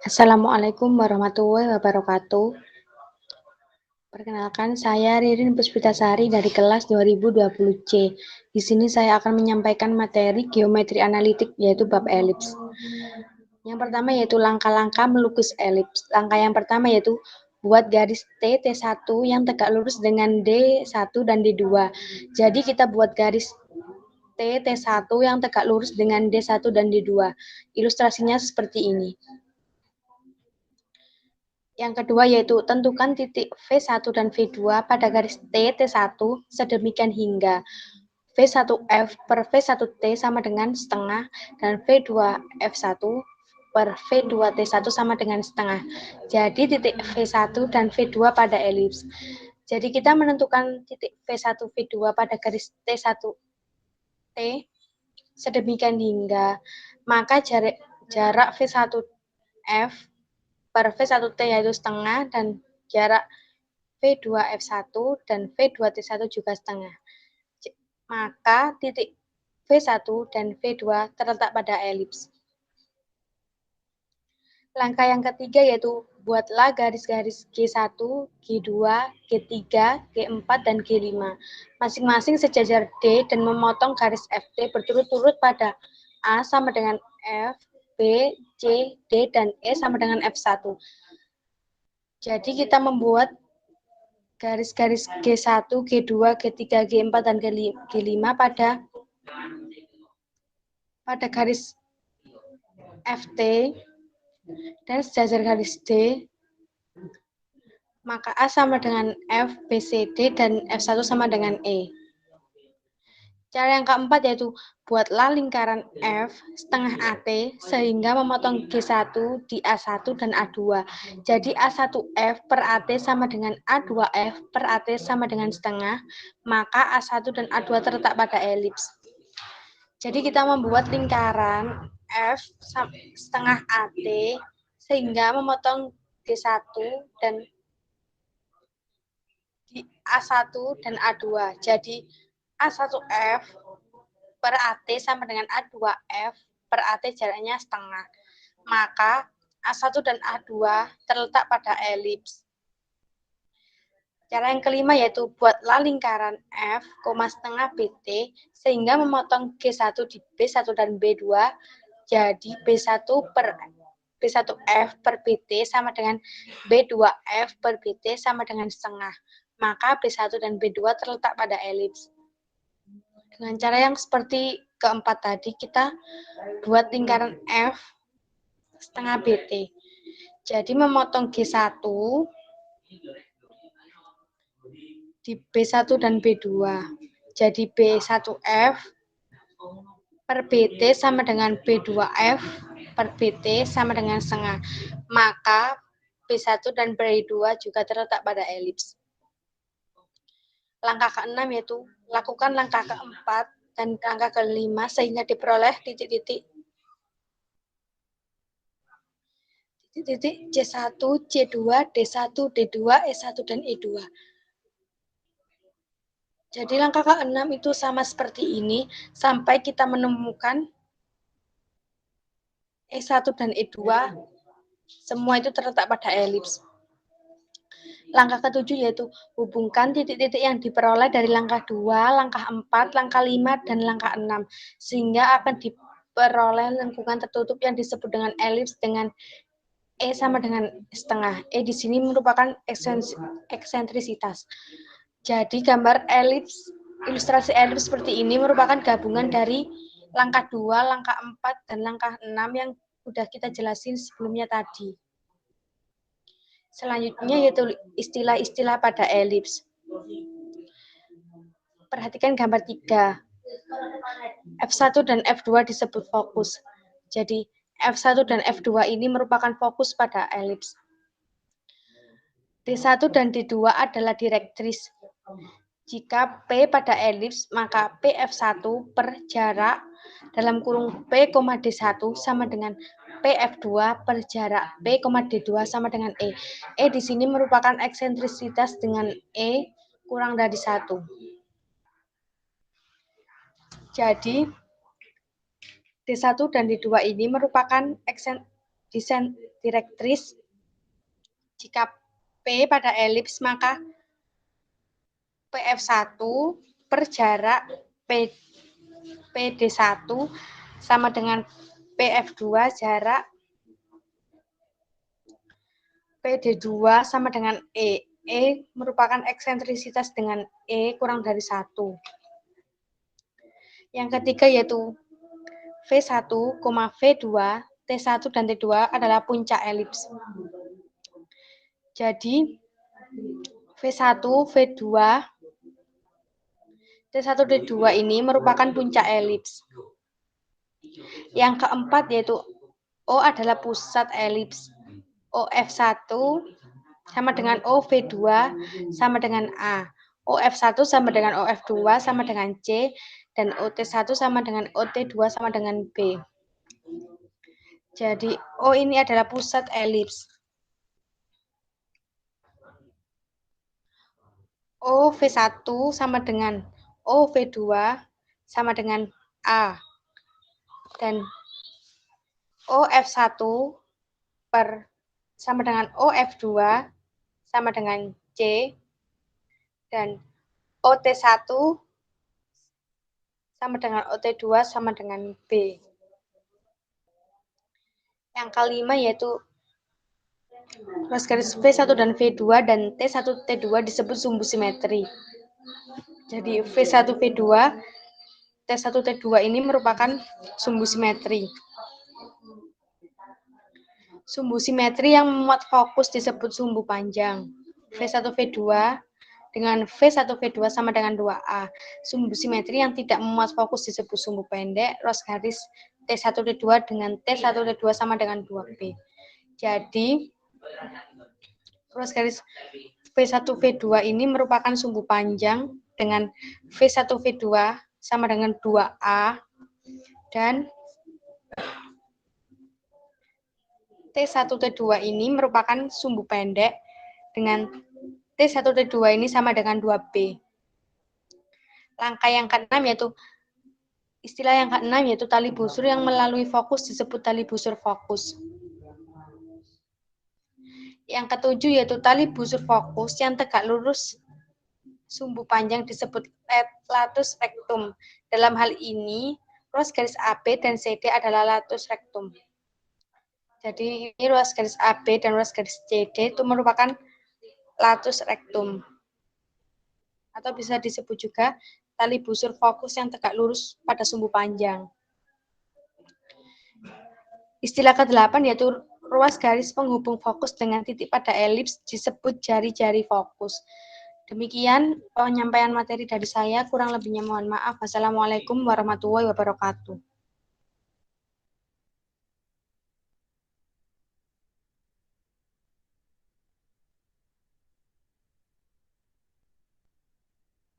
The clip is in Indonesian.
Assalamualaikum warahmatullahi wabarakatuh. Perkenalkan, saya Ririn Puspitasari dari kelas 2020C. Di sini saya akan menyampaikan materi geometri analitik, yaitu bab elips. Yang pertama yaitu langkah-langkah melukis elips. Langkah yang pertama yaitu buat garis T1 yang tegak lurus dengan D1 dan D2. Jadi kita buat garis T1 yang tegak lurus dengan D1 dan D2. Ilustrasinya seperti ini. Yang kedua yaitu tentukan titik V1 dan V2 pada garis T1 sedemikian hingga V1F per V1T sama dengan setengah dan V2F1 per V2T1 sama dengan setengah. Jadi titik V1 dan V2 pada elips. Jadi kita menentukan titik V1, V2 pada garis T1T sedemikian hingga maka jarak V1F per V1T yaitu setengah dan jarak V2F1 dan V2T1 juga setengah. Maka titik V1 dan V2 terletak pada elips. Langkah yang ketiga yaitu buatlah garis-garis G1, G2, G3, G4, dan G5. Masing-masing sejajar D dan memotong garis FT berturut-turut pada A sama dengan F, B, C, D, dan E sama dengan F1. Jadi kita membuat garis-garis G1, G2, G3, G4, dan G5 pada garis FT dan sejajar garis D, maka A sama dengan F, B, C, D, dan F1 sama dengan E. Cara yang keempat yaitu buatlah lingkaran F setengah AT sehingga memotong G1 di A1 dan A2. Jadi A1F per AT sama dengan A2F per AT sama dengan setengah, maka A1 dan A2 terletak pada elips. Jadi kita membuat lingkaran F setengah AT sehingga memotong G1 dan di A1 dan A2. Jadi A1F per AT sama dengan A2F per AT jaraknya setengah. Maka A1 dan A2 terletak pada elips. Cara yang kelima yaitu buatlah lingkaran F, setengah BT sehingga memotong G1 di B1 dan B2. Jadi B1 per B1F per BT sama dengan B2F per BT sama dengan setengah. Maka B1 dan B2 terletak pada elips. Dengan cara yang seperti keempat tadi, kita buat lingkaran F setengah BT. Jadi memotong G1 di B1 dan B2. Jadi B1F per BT sama dengan B2F per BT sama dengan setengah. Maka B1 dan B2 juga terletak pada elips. Langkah keenam yaitu lakukan langkah keempat dan langkah kelima sehingga diperoleh titik-titik C1, C2, D1, D2, E1, dan E2. Jadi langkah ke-6 itu sama seperti ini sampai kita menemukan E1 dan E2 semua itu terletak pada elips. Langkah ke-7 yaitu hubungkan titik-titik yang diperoleh dari langkah 2, langkah 4, langkah 5, dan langkah 6 sehingga akan diperoleh lengkungan tertutup yang disebut dengan elips dengan E sama dengan setengah. E di sini merupakan eksentrisitas. Jadi gambar elips, ilustrasi elips seperti ini merupakan gabungan dari langkah 2, langkah 4, dan langkah 6 yang sudah kita jelasin sebelumnya tadi. Selanjutnya yaitu istilah-istilah pada elips. Perhatikan gambar 3. F1 dan F2 disebut fokus. Jadi F1 dan F2 ini merupakan fokus pada elips. D1 dan D2 adalah direktris. Jika P pada elips, maka PF1 per jarak dalam kurung P, D1 sama dengan PF2 per jarak P, D2 sama dengan E. E di sini merupakan eksentrisitas dengan E kurang dari 1. Jadi D1 dan D2 ini merupakan direktris. Jika P pada elips, maka PF1 per jarak PD1 sama dengan PF2 jarak PD2 sama dengan E. E merupakan eksentrisitas dengan E kurang dari 1. Yang ketiga yaitu V1, V2, T1 dan T2 adalah puncak elips. Jadi V1, V2, T1, T2 ini merupakan puncak elips. Yang keempat yaitu O adalah pusat elips. OF1 sama dengan OV2 sama dengan A. OF1 sama dengan OF2 sama dengan C. Dan OT1 sama dengan OT2 sama dengan B. Jadi O ini adalah pusat elips. OV1 sama dengan OV2 sama dengan A. Dan OF1 sama dengan OF2 sama dengan C. Dan OT1 sama dengan OT2 sama dengan B. Yang kelima yaitu garis V1 dan V2 dan T1 T2 disebut sumbu simetri. Jadi V1 V2 T1 T2 ini merupakan sumbu simetri. Sumbu simetri yang memuat fokus disebut sumbu panjang. V1 V2 dengan V1 V2 sama dengan 2A. Sumbu simetri yang tidak memuat fokus disebut sumbu pendek. Garis T1 T2 dengan T1 T2 sama dengan 2B. Jadi garis V1 V2 ini merupakan sumbu panjang dengan V1 V2 sama dengan 2A dan T1 T2 ini merupakan sumbu pendek dengan T1 T2 ini sama dengan 2B. Langkah yang keenam yaitu istilah yang keenam yaitu tali busur yang melalui fokus disebut tali busur fokus. Yang ketujuh yaitu tali busur fokus yang tegak lurus sumbu panjang disebut latus rectum. Dalam hal ini, ruas garis AB dan CD adalah latus rectum. Jadi ini ruas garis AB dan ruas garis CD itu merupakan latus rectum. Atau bisa disebut juga tali busur fokus yang tegak lurus pada sumbu panjang. Istilah ke-8 yaitu ruas garis penghubung fokus dengan titik pada elips disebut jari-jari fokus. Demikian penyampaian materi dari saya, kurang lebihnya mohon maaf. Wassalamualaikum warahmatullahi wabarakatuh.